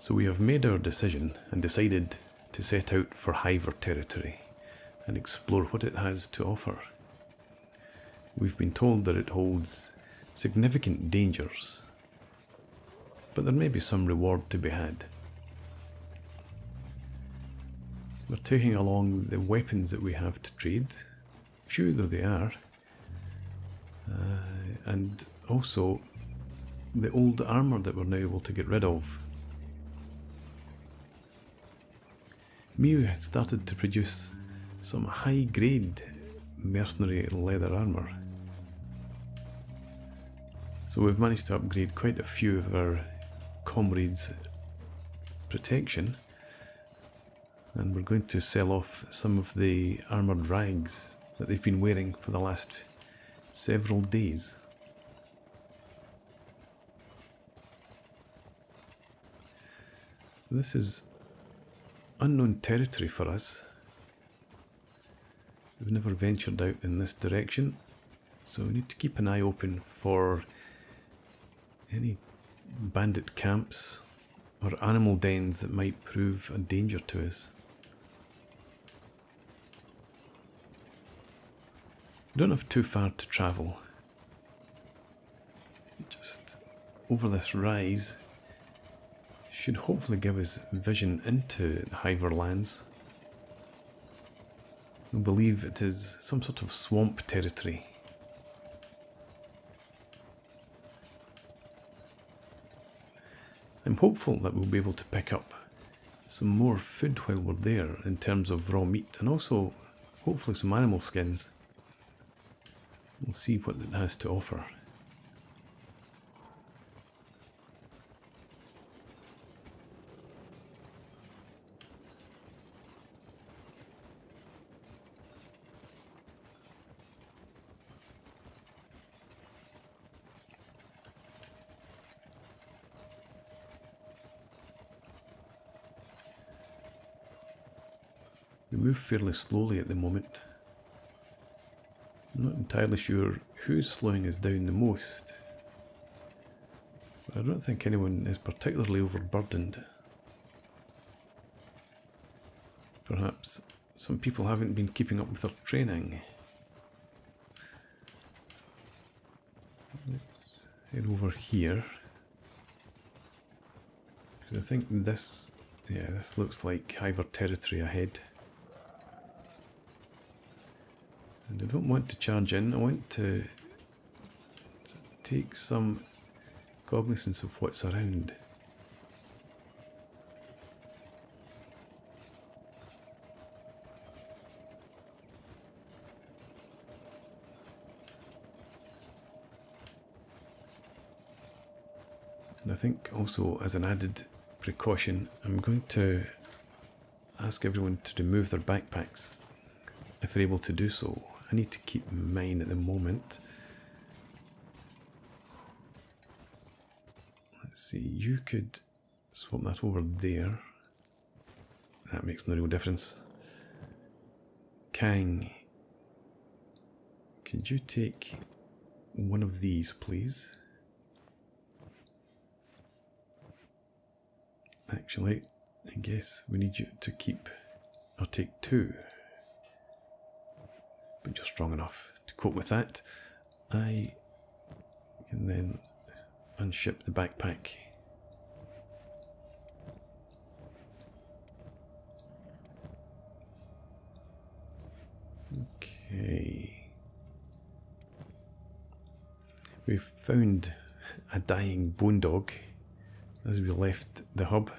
So we have made our decision and decided to set out for Hivers territory and explore what it has to offer. We've been told that it holds significant dangers, but there may be some reward to be had. We're taking along the weapons that we have to trade, few though they are, and also the old armour that we're now able to get rid of. Mew had started to produce some high-grade mercenary leather armour. So we've managed to upgrade quite a few of our comrades' protection, and we're going to sell off some of the armoured rags that they've been wearing for the last several days. This is unknown territory for us. We've never ventured out in this direction, so we need to keep an eye open for any bandit camps or animal dens that might prove a danger to us. We don't have too far to travel. Just over this rise should hopefully give us vision into the Hivers lands. I believe it is some sort of swamp territory. I'm hopeful that we'll be able to pick up some more food while we're there in terms of raw meat, and also hopefully some animal skins. We'll see what it has to offer. We move fairly slowly at the moment. I'm not entirely sure who's slowing us down the most, but I don't think anyone is particularly overburdened. Perhaps some people haven't been keeping up with their training. Let's head over here, because I think this looks like Hivers territory ahead. And I don't want to charge in, I want to take some cognizance of what's around. And I think also, as an added precaution, I'm going to ask everyone to remove their backpacks if they're able to do so. I need to keep mine at the moment. Let's see, you could swap that over there. That makes no real difference. Kang, could you take one of these, please? Actually, I guess we need you to keep, or take two. But you're strong enough to cope with that. I can then unship the backpack. Okay. We've found a dying bone dog as we left the hub.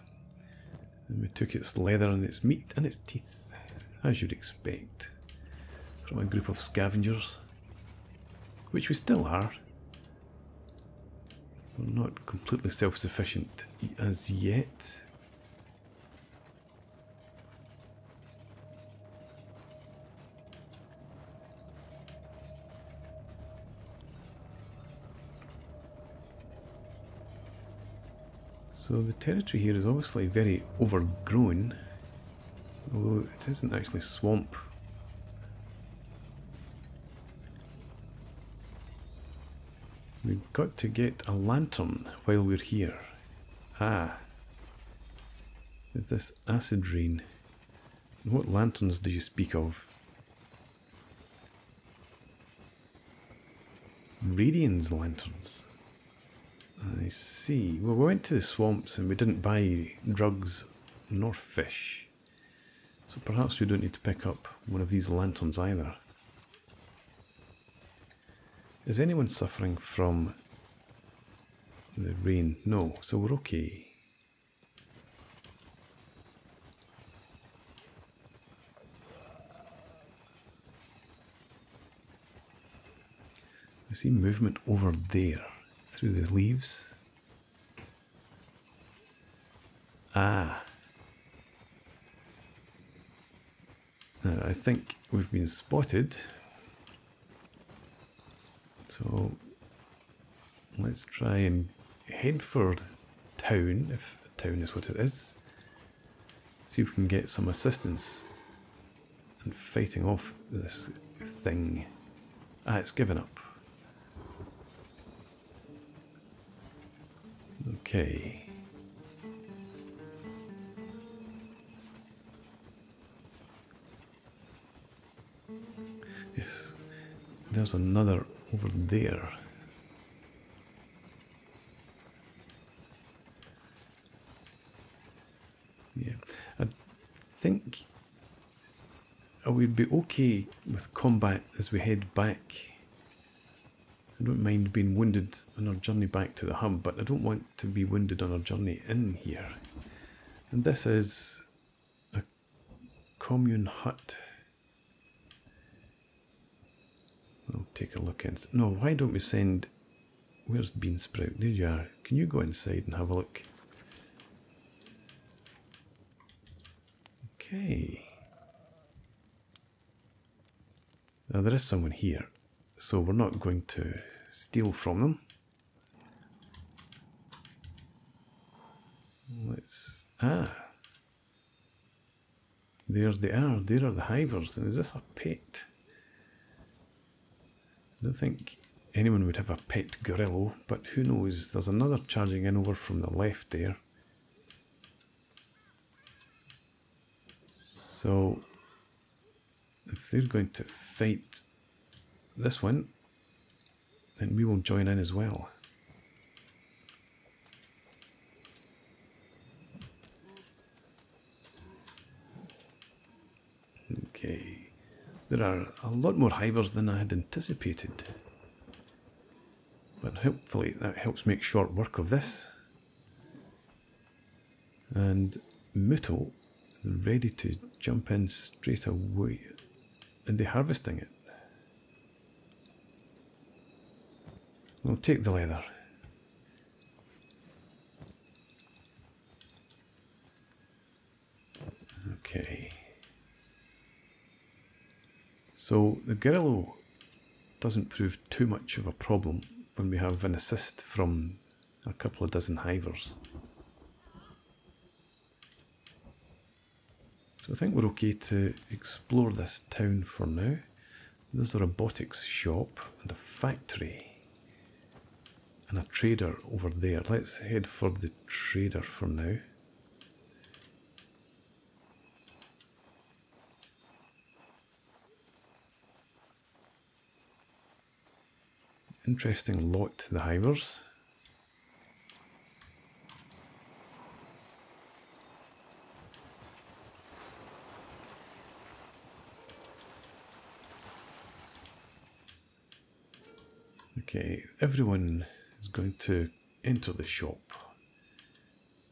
And we took its leather and its meat and its teeth, as you'd expect from a group of scavengers, which we still are. We're not completely self-sufficient as yet. So the territory here is obviously very overgrown, although it isn't actually swamp. We've got to get a lantern while we're here. Ah, is this acid rain? What lanterns do you speak of? Radiance lanterns. I see. Well, we went to the swamps and we didn't buy drugs nor fish. So perhaps we don't need to pick up one of these lanterns either. Is anyone suffering from the rain? No, so we're okay. I see movement over there, through the leaves. Ah. Now, I think we've been spotted. So, let's try and head for town, if town is what it is. See if we can get some assistance in fighting off this thing. Ah, it's given up. Okay. Yes, there's another over there. Yeah, I think I would be okay with combat as we head back. I don't mind being wounded on our journey back to the hub, but I don't want to be wounded on our journey in here. And this is a commune hut. I'll take a look in. No, why don't we send... Where's Beansprout? There you are. Can you go inside and have a look? Okay. Now there is someone here, so we're not going to steal from them. Let's... Ah! There they are. There are the Hivers. And is this a pet? I don't think anyone would have a pet gorilla, but who knows? There's another charging in over from the left there. So, if they're going to fight this one, then we will join in as well. Okay, there are a lot more Hivers than I had anticipated, but hopefully that helps make short work of this. And Muto is ready to jump in straight away. And they're harvesting it. We'll take the leather. Okay. So the gorilla doesn't prove too much of a problem when we have an assist from a couple of dozen Hivers. So I think we're okay to explore this town for now. There's a robotics shop and a factory and a trader over there. Let's head for the trader for now. Interesting lot, the Hivers. Okay, everyone is going to enter the shop.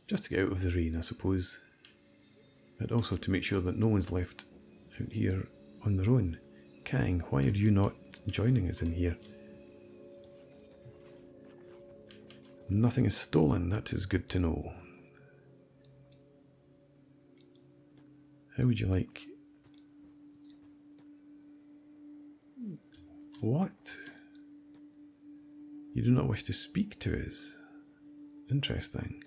Just to get out of the rain, I suppose. But also to make sure that no one's left out here on their own. Kang, why are you not joining us in here? Nothing is stolen, that is good to know. How would you like... What? You do not wish to speak to us? Interesting.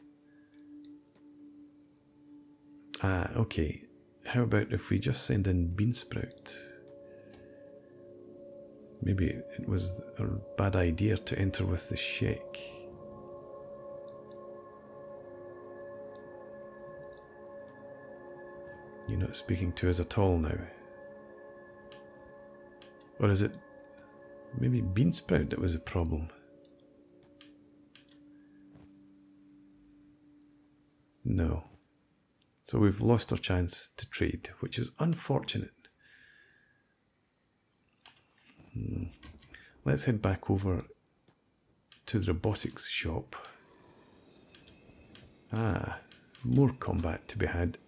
Ah, okay. How about if we just send in Beansprout? Maybe it was a bad idea to enter with the Sheik. You're not speaking to us at all now. Or is it maybe Beansprout that was a problem? No. So we've lost our chance to trade, which is unfortunate. Let's head back over to the robotics shop. Ah, more combat to be had.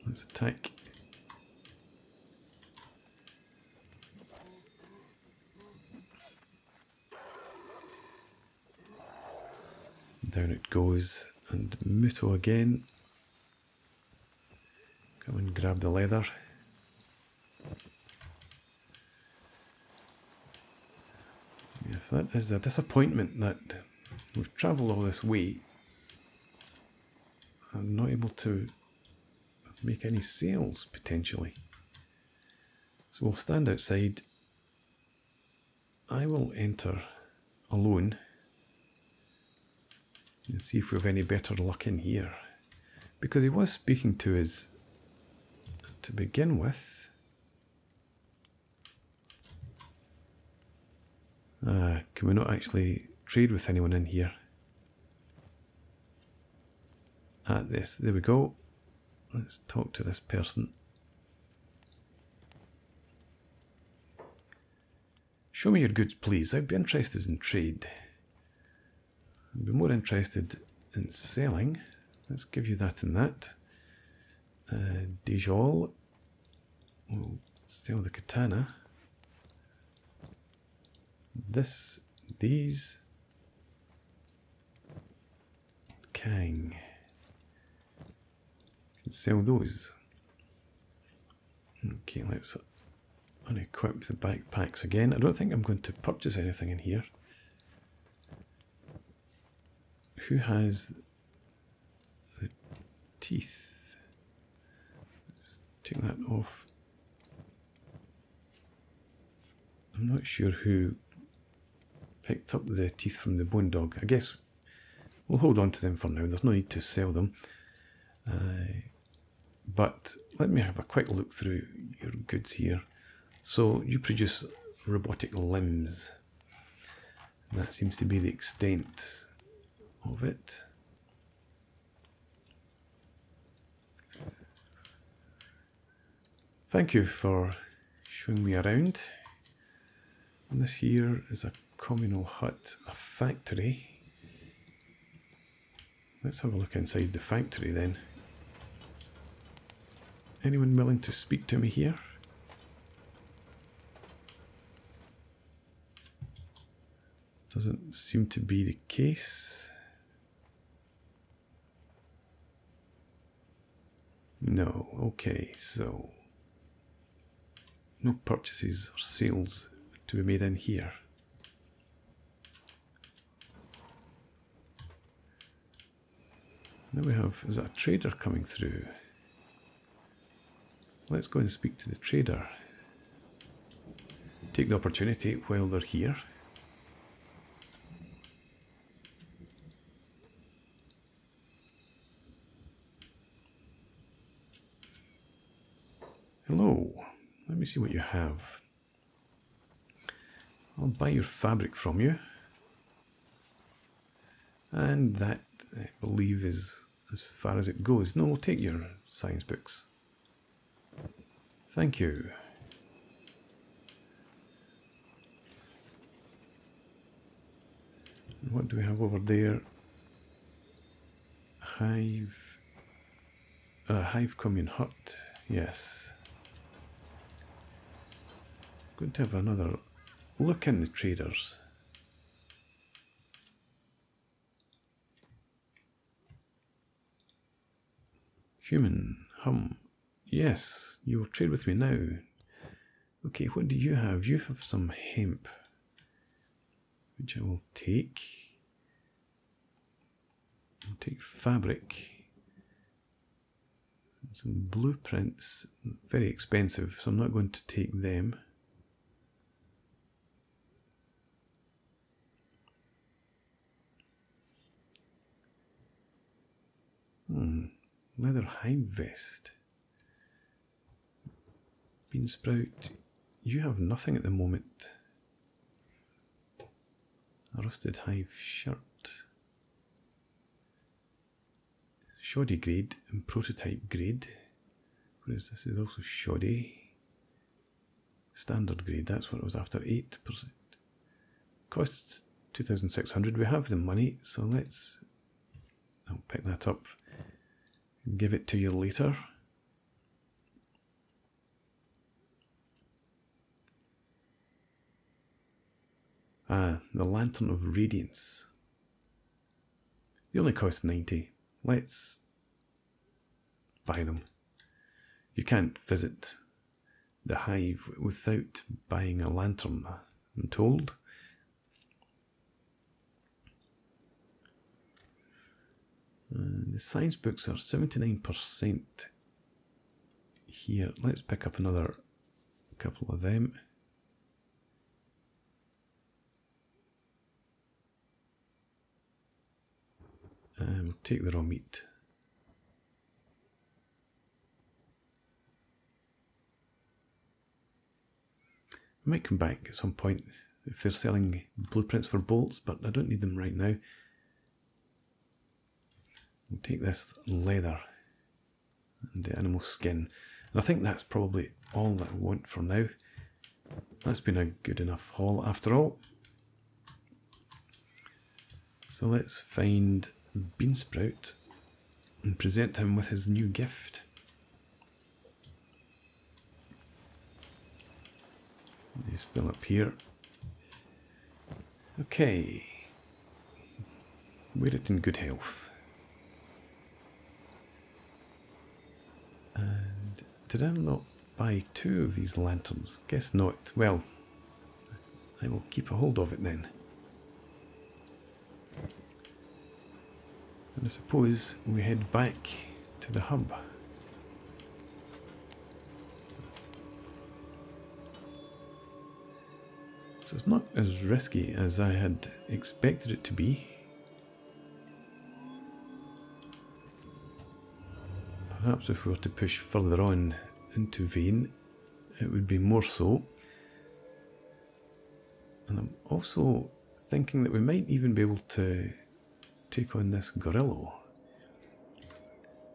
Let's attack. Down it goes, and Muto again. Come and grab the leather. Yes, that is a disappointment that we've travelled all this way. I'm not able to make any sales, potentially. So we'll stand outside. I will enter alone and see if we have any better luck in here. Because he was speaking to us to begin with. Can we not actually trade with anyone in here? There we go. Let's talk to this person. Show me your goods, please. I'd be interested in trade. I'd be more interested in selling. Let's give you that and that. Dijol. We'll sell the katana. These. Kang. Can sell those. Okay, let's unequip the backpacks again. I don't think I'm going to purchase anything in here. Who has the teeth? Let's take that off. I'm not sure who picked up the teeth from the bone dog. I guess we'll hold on to them for now. There's no need to sell them. But let me have a quick look through your goods here. So you produce robotic limbs. That seems to be the extent of it. Thank you for showing me around. And this here is a communal hut, a factory. Let's have a look inside the factory then. Anyone willing to speak to me here? Doesn't seem to be the case. No, okay, so no purchases or sales to be made in here. Now we have, is that a trader coming through? Let's go and speak to the trader. Take the opportunity while they're here. Hello, let me see what you have. I'll buy your fabric from you. And that, I believe, is as far as it goes. No, we'll take your science books. Thank you. What do we have over there? Hive commune hut. Yes. Going to have another look in the traders. Human, yes, you will trade with me now. Okay, what do you have? You have some hemp, which I will take. I'll take fabric. Some blueprints, very expensive, so I'm not going to take them. Leather hive vest. Bean sprout, you have nothing at the moment. A rusted hive shirt. Shoddy grade and prototype grade. What is this? Is also shoddy. Standard grade, that's what it was after, 8%. Costs 2,600. We have the money, so I'll pick that up and give it to you later. Ah, the Lantern of Radiance. They only cost 90. Let's buy them. You can't visit the hive without buying a lantern, I'm told. The science books are 79% here. Let's pick up another couple of them. And we'll take the raw meat. I might come back at some point if they're selling blueprints for bolts, but I don't need them right now. We'll take this leather and the animal skin. And I think that's probably all that I want for now. That's been a good enough haul after all. So let's find Beansprout and present him with his new gift. He's still up here. Okay. Wear it in good health. And did I not buy 2 of these lanterns? Guess not. Well, I will keep a hold of it then. And I suppose we head back to the hub. So it's not as risky as I had expected it to be. Perhaps if we were to push further on into Vane, it would be more so. And I'm also thinking that we might even be able to take on this gorilla.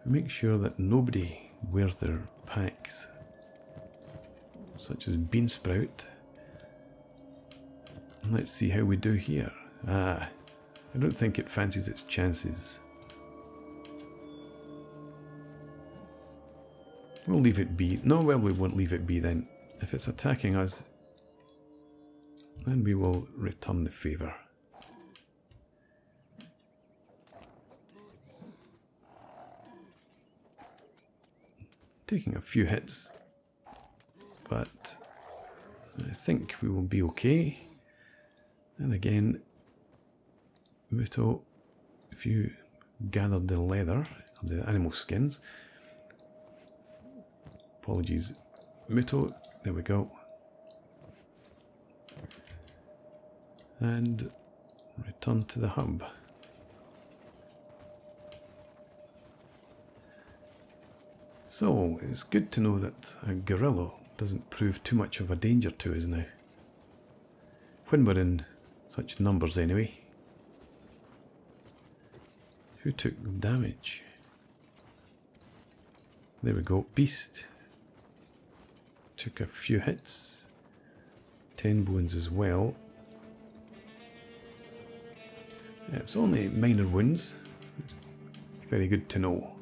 Make sure that nobody wears their packs, such as Beansprout. Let's see how we do here. I don't think it fancies its chances. We'll leave it be. No, well, we won't leave it be then. If it's attacking us, then we will return the favour. Taking a few hits, but I think we will be okay. And again, Muto, if you gathered the leather, the animal skins, apologies, Muto, there we go. And return to the hub. So, it's good to know that a gorilla doesn't prove too much of a danger to us now. When we're in such numbers anyway. Who took damage? There we go. Beast took a few hits. 10 bones as well. Yeah, it's only minor wounds. It's very good to know.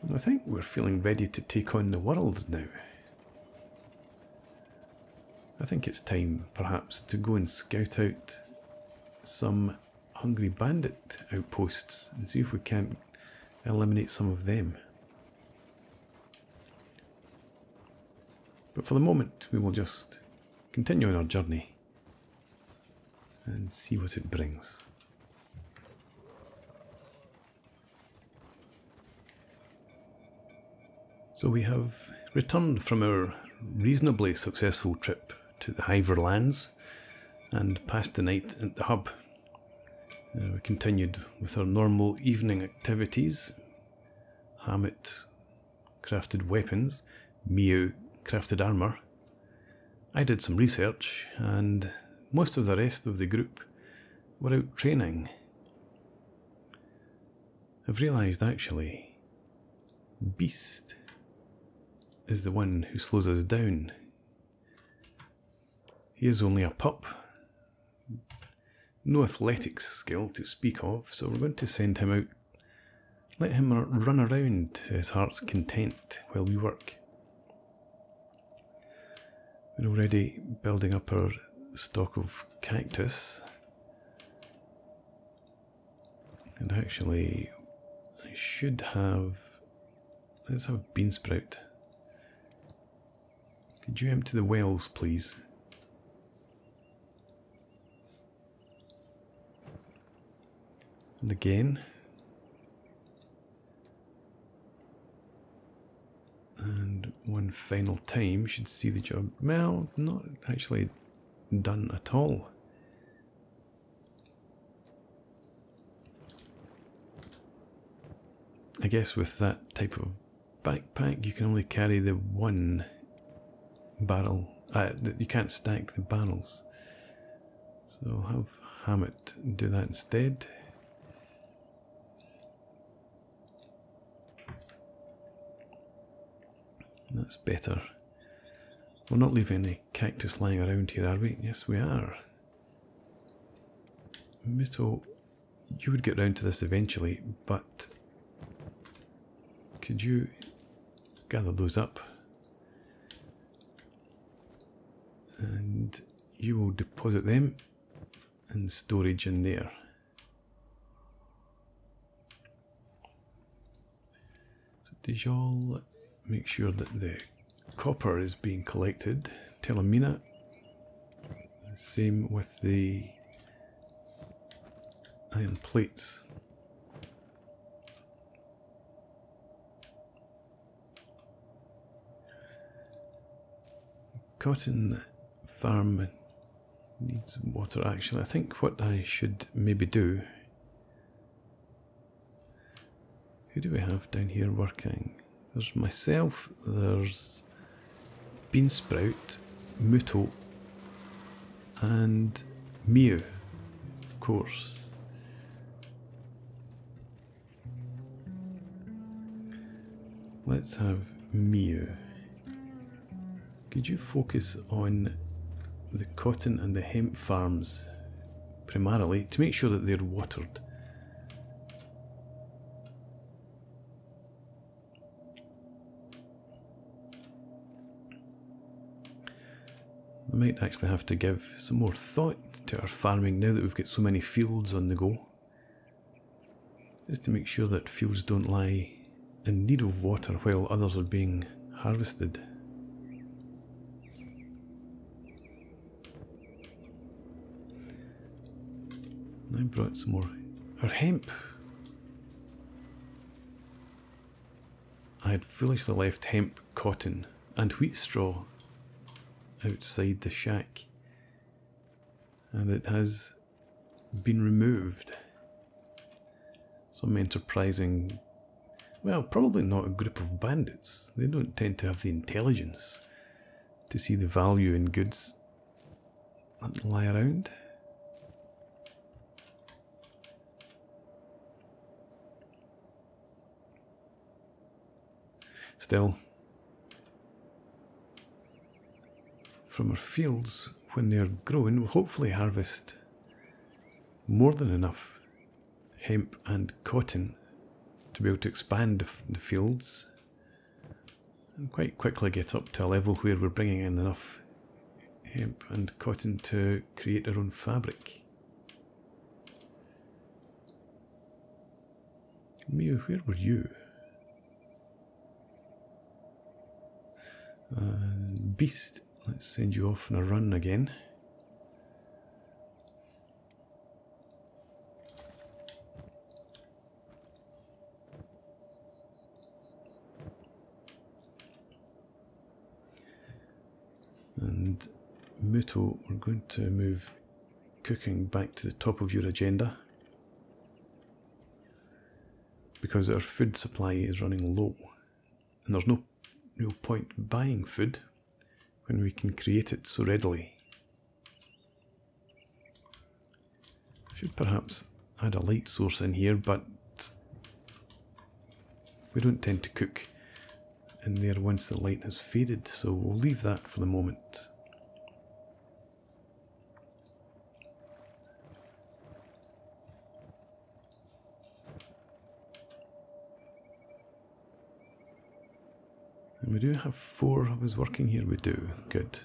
And I think we're feeling ready to take on the world now. I think it's time, perhaps, to go and scout out some hungry bandit outposts and see if we can eliminate some of them. But for the moment, we will just continue on our journey and see what it brings. So we have returned from our reasonably successful trip to the Hivers lands and passed the night at the hub We continued with our normal evening activities. Hammett crafted weapons, Mew crafted armour. I did some research, and most of the rest of the group were out training. I've realised actually, Beast is the one who slows us down. He is only a pup, no athletics skill to speak of, so we're going to send him out. Let him run around to his heart's content while we work. We're already building up our stock of cactus. And actually, I should have... Let's have bean sprout. Could you empty the wells, please? And again. And one final time, you should see the job. Well, not actually done at all. I guess with that type of backpack, you can only carry the one barrel. You can't stack the barrels. So I'll have Hammett do that instead. That's better. We're not leaving any cactus lying around here, are we? Yes, we are. Mito, you would get round to this eventually, but could you gather those up? And you will deposit them in storage in there. So Dijal, make sure that the copper is being collected. Telemina. Same with the iron plates. Cotton farm needs water actually. I think what I should maybe do... Who do we have down here working? There's myself, there's Beansprout, Muto, and Mew, of course. Let's have Mew. Could you focus on the cotton and the hemp farms primarily to make sure that they're watered? I might actually have to give some more thought to our farming now that we've got so many fields on the go. Just to make sure that fields don't lie in need of water while others are being harvested. I brought some more. Our hemp. I had foolishly left hemp, cotton and wheat straw outside the shack, and it has been removed. Some enterprising, well, probably not a group of bandits. They don't tend to have the intelligence to see the value in goods that lie around. Still, from our fields, when they're grown, we'll hopefully harvest more than enough hemp and cotton to be able to expand the fields and quite quickly get up to a level where we're bringing in enough hemp and cotton to create our own fabric. Mew, where were you? Beast, let's send you off on a run again. And Muto, we're going to move cooking back to the top of your agenda. because our food supply is running low. And there's no real point buying food when we can create it so readily. I should perhaps add a light source in here, but we don't tend to cook in there once the light has faded, so we'll leave that for the moment. And we do have 4 of us working here, we do. Good.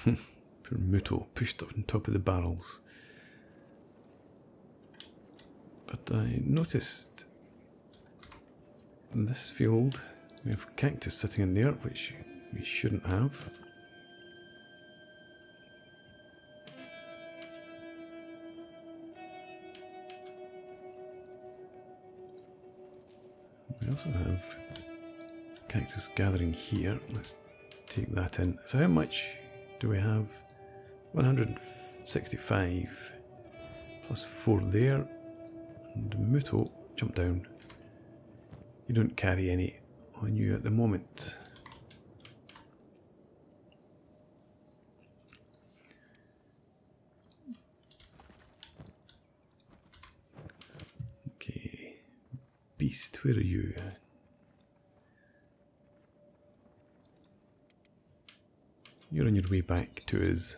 Poor Muto, pushed up on top of the barrels. But I noticed in this field we have cactus sitting in there, which we shouldn't have. We also have cactus gathering here. Let's take that in. So how much do we have? 165 plus 4 there. And Muto, jump down. You don't carry any on you at the moment. Okay. Beast, where are you? You're on your way back to us.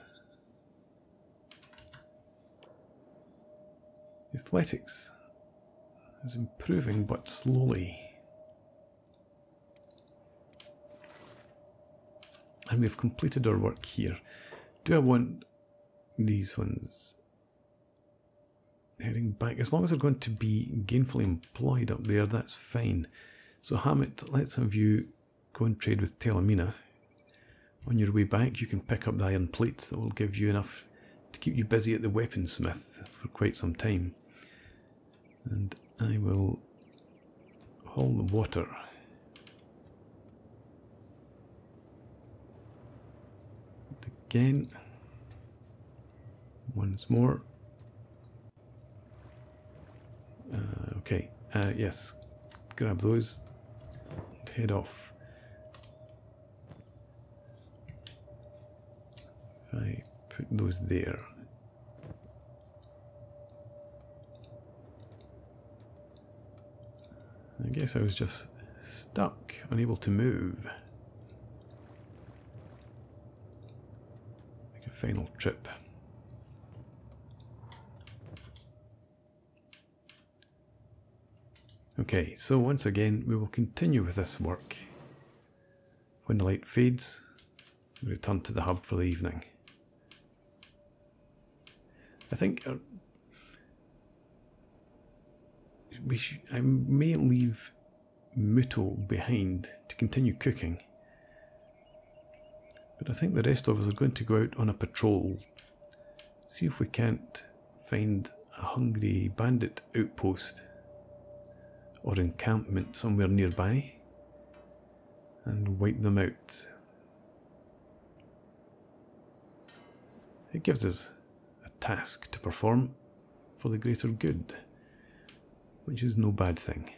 Athletics is improving, but slowly. And we've completed our work here. Do I want these ones heading back? As long as they're going to be gainfully employed up there, that's fine. So Hammett, let's have you go and trade with Telemina. On your way back, you can pick up the iron plates that will give you enough to keep you busy at the weaponsmith for quite some time. And I will haul the water. And again. Once more. Okay, yes. Grab those and head off. I put those there. I guess I was just stuck, unable to move. Make a final trip. Okay, so once again we will continue with this work. When the light fades, we return to the hub for the evening. I think I may leave Muto behind to continue cooking, but I think the rest of us are going to go out on a patrol, see if we can't find a hungry bandit outpost or encampment somewhere nearby and wipe them out. It gives us a task to perform for the greater good, which is no bad thing.